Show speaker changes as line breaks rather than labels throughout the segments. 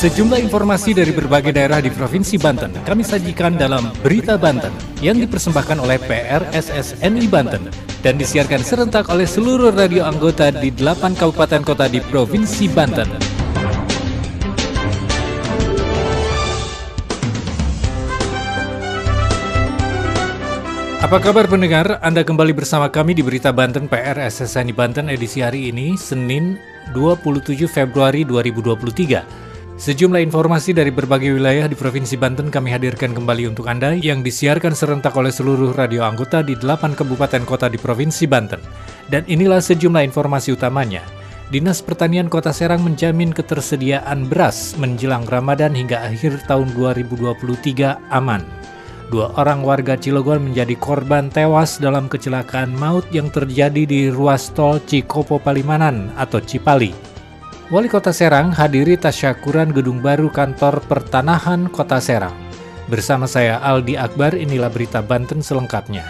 Sejumlah informasi dari berbagai daerah di Provinsi Banten kami sajikan dalam Berita Banten yang dipersembahkan oleh PRSSNI Banten dan disiarkan serentak oleh seluruh radio anggota di 8 kabupaten kota di Provinsi Banten. Apa kabar pendengar? Anda kembali bersama kami di Berita Banten PRSSNI Banten edisi hari ini, Senin 27 Februari 2023. Sejumlah informasi dari berbagai wilayah di Provinsi Banten kami hadirkan kembali untuk Anda yang disiarkan serentak oleh seluruh radio anggota di 8 kabupaten kota di Provinsi Banten. Dan inilah sejumlah informasi utamanya. Dinas Pertanian Kota Serang menjamin ketersediaan beras menjelang Ramadan hingga akhir tahun 2023 aman. 2 orang warga Cilegon menjadi korban tewas dalam kecelakaan maut yang terjadi di ruas tol Cikopo Palimanan atau Cipali. Wali Kota Serang hadiri tasyakuran gedung baru kantor pertanahan Kota Serang. Bersama saya Aldi Akbar, inilah Berita Banten selengkapnya.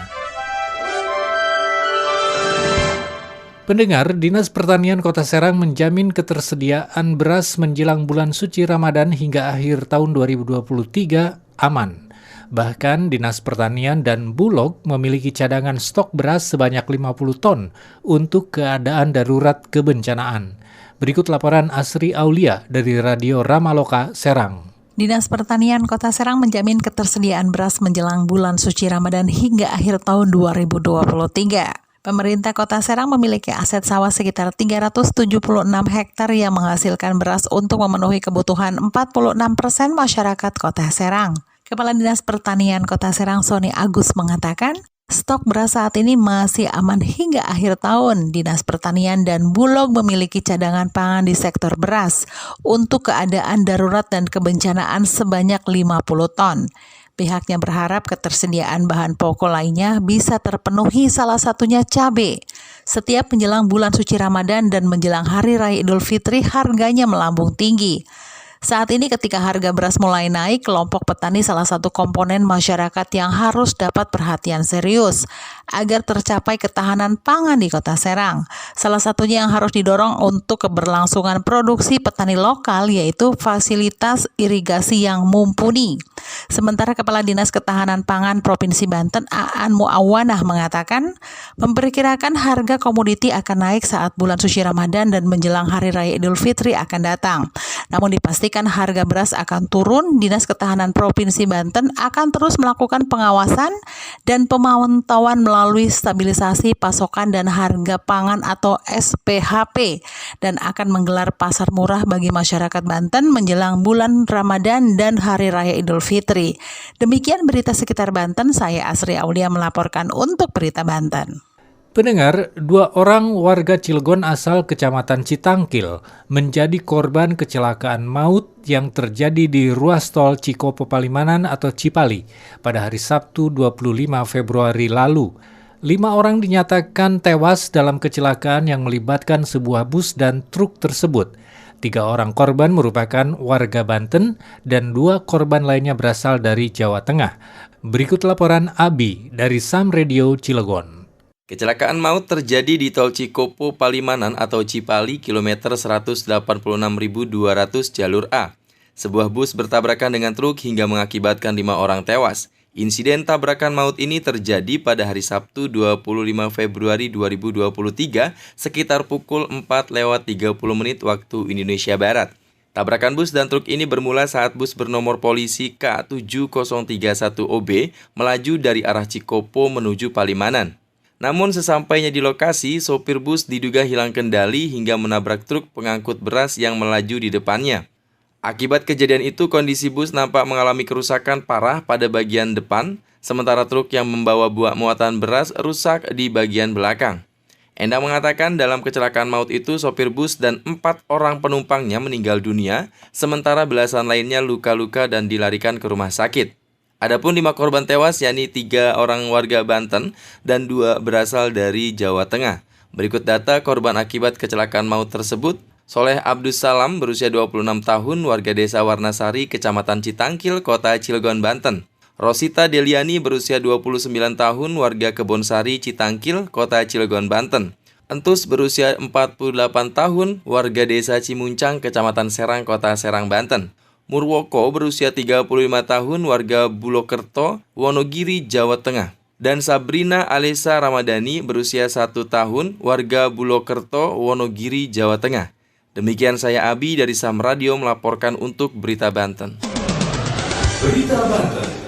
Pendengar, Dinas Pertanian Kota Serang menjamin ketersediaan beras menjelang bulan suci Ramadan hingga akhir tahun 2023 aman. Bahkan Dinas Pertanian dan Bulog memiliki cadangan stok beras sebanyak 50 ton untuk keadaan darurat kebencanaan. Berikut laporan Asri Aulia dari Radio Ramaloka, Serang.
Dinas Pertanian Kota Serang menjamin ketersediaan beras menjelang bulan suci Ramadan hingga akhir tahun 2023. Pemerintah Kota Serang memiliki aset sawah sekitar 376 hektar yang menghasilkan beras untuk memenuhi kebutuhan 46% masyarakat Kota Serang. Kepala Dinas Pertanian Kota Serang, Sony Agus, mengatakan, stok beras saat ini masih aman hingga akhir tahun. Dinas Pertanian dan Bulog memiliki cadangan pangan di sektor beras untuk keadaan darurat dan kebencanaan sebanyak 50 ton. Pihaknya berharap ketersediaan bahan pokok lainnya bisa terpenuhi, salah satunya cabai. Setiap menjelang bulan suci Ramadan dan menjelang Hari Raya Idul Fitri harganya melambung tinggi. Saat ini ketika harga beras mulai naik, kelompok petani salah satu komponen masyarakat yang harus dapat perhatian serius agar tercapai ketahanan pangan di Kota Serang. Salah satunya yang harus didorong untuk keberlangsungan produksi petani lokal yaitu fasilitas irigasi yang mumpuni. Sementara Kepala Dinas Ketahanan Pangan Provinsi Banten, Aan Muawanah, mengatakan memperkirakan harga komoditi akan naik saat bulan suci Ramadan dan menjelang Hari Raya Idul Fitri akan datang. Namun dipastikan harga beras akan turun. Dinas Ketahanan Provinsi Banten akan terus melakukan pengawasan dan pemantauan melalui stabilisasi pasokan dan harga pangan atau SPHP dan akan menggelar pasar murah bagi masyarakat Banten menjelang bulan Ramadan dan Hari Raya Idul Fitri. Demikian berita sekitar Banten, saya Asri Aulia melaporkan untuk Berita Banten.
Pendengar, 2 orang warga Cilegon asal Kecamatan Citangkil menjadi korban kecelakaan maut yang terjadi di ruas tol Cikopo Palimanan atau Cipali pada hari Sabtu 25 Februari lalu. 5 orang dinyatakan tewas dalam kecelakaan yang melibatkan sebuah bus dan truk tersebut. 3 orang korban merupakan warga Banten dan 2 korban lainnya berasal dari Jawa Tengah. Berikut laporan Abi dari Sam Radio Cilegon.
Kecelakaan maut terjadi di tol Cikopo Palimanan atau Cipali kilometer 186.200 jalur A. Sebuah bus bertabrakan dengan truk hingga mengakibatkan 5 orang tewas. Insiden tabrakan maut ini terjadi pada hari Sabtu 25 Februari 2023 sekitar pukul 4:30 waktu Indonesia Barat. Tabrakan bus dan truk ini bermula saat bus bernomor polisi K7031OB melaju dari arah Cikopo menuju Palimanan. Namun sesampainya di lokasi, sopir bus diduga hilang kendali hingga menabrak truk pengangkut beras yang melaju di depannya. Akibat kejadian itu, kondisi bus nampak mengalami kerusakan parah pada bagian depan, sementara truk yang membawa buah muatan beras rusak di bagian belakang. Endang mengatakan dalam kecelakaan maut itu, sopir bus dan 4 orang penumpangnya meninggal dunia, sementara belasan lainnya luka-luka dan dilarikan ke rumah sakit. Adapun 5 korban tewas, yakni 3 orang warga Banten dan 2 berasal dari Jawa Tengah. Berikut data korban akibat kecelakaan maut tersebut. Soleh Abdussalam berusia 26 tahun, warga desa Warnasari, Kecamatan Citangkil, Kota Cilegon, Banten. Rosita Deliani berusia 29 tahun, warga Kebonsari, Citangkil, Kota Cilegon, Banten. Entus berusia 48 tahun, warga desa Cimuncang, Kecamatan Serang, Kota Serang, Banten. Murwoko berusia 35 tahun, warga Bulokerto, Wonogiri, Jawa Tengah. Dan Sabrina Alesa Ramadhani berusia 1 tahun, warga Bulokerto, Wonogiri, Jawa Tengah. Demikian saya Abi dari Sam Radio melaporkan untuk Berita Banten.
Berita Banten.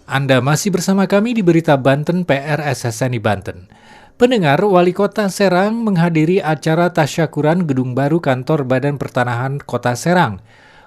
Anda masih bersama kami di Berita Banten PR SSNI Banten. Pendengar, Wali Kota Serang menghadiri acara tasyakuran gedung baru kantor Badan Pertanahan Kota Serang.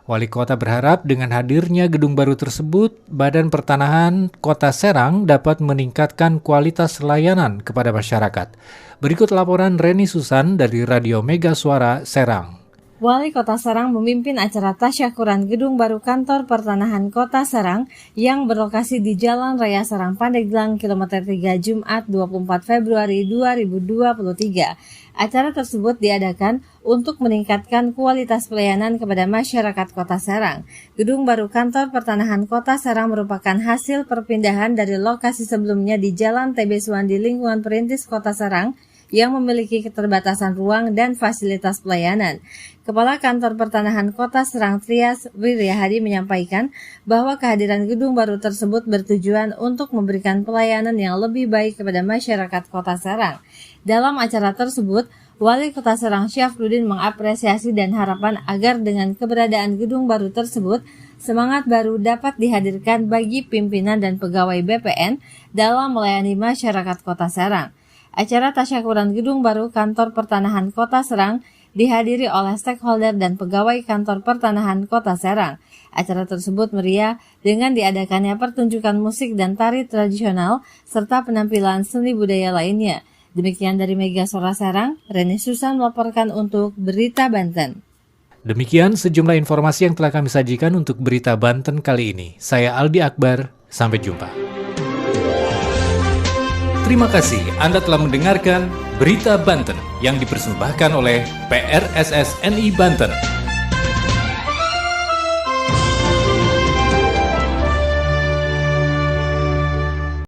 Wali Kota berharap dengan hadirnya gedung baru tersebut, Badan Pertanahan Kota Serang dapat meningkatkan kualitas layanan kepada masyarakat. Berikut laporan Reni Susan dari Radio Mega Suara Serang.
Wali Kota Serang memimpin acara tasyakuran gedung baru kantor Pertanahan Kota Serang yang berlokasi di Jalan Raya Serang Pandeglang, Kilometer 3, Jumat 24 Februari 2023. Acara tersebut diadakan untuk meningkatkan kualitas pelayanan kepada masyarakat Kota Serang. Gedung baru kantor Pertanahan Kota Serang merupakan hasil perpindahan dari lokasi sebelumnya di Jalan TB Suwandi lingkungan Perintis Kota Serang yang memiliki keterbatasan ruang dan fasilitas pelayanan. Kepala Kantor Pertanahan Kota Serang Trias Wiryahadi menyampaikan bahwa kehadiran gedung baru tersebut bertujuan untuk memberikan pelayanan yang lebih baik kepada masyarakat Kota Serang. Dalam acara tersebut, Wali Kota Serang Syafruddin mengapresiasi dan harapan agar dengan keberadaan gedung baru tersebut, semangat baru dapat dihadirkan bagi pimpinan dan pegawai BPN dalam melayani masyarakat Kota Serang. Acara tasyakuran gedung baru kantor Pertanahan Kota Serang dihadiri oleh stakeholder dan pegawai kantor Pertanahan Kota Serang. Acara tersebut meriah dengan diadakannya pertunjukan musik dan tari tradisional serta penampilan seni budaya lainnya. Demikian dari Mega Suara Serang, Reni Susan melaporkan untuk Berita Banten.
Demikian sejumlah informasi yang telah kami sajikan untuk Berita Banten kali ini. Saya Aldi Akbar, sampai jumpa. Terima kasih Anda telah mendengarkan Berita Banten yang dipersembahkan oleh PRSSNI Banten.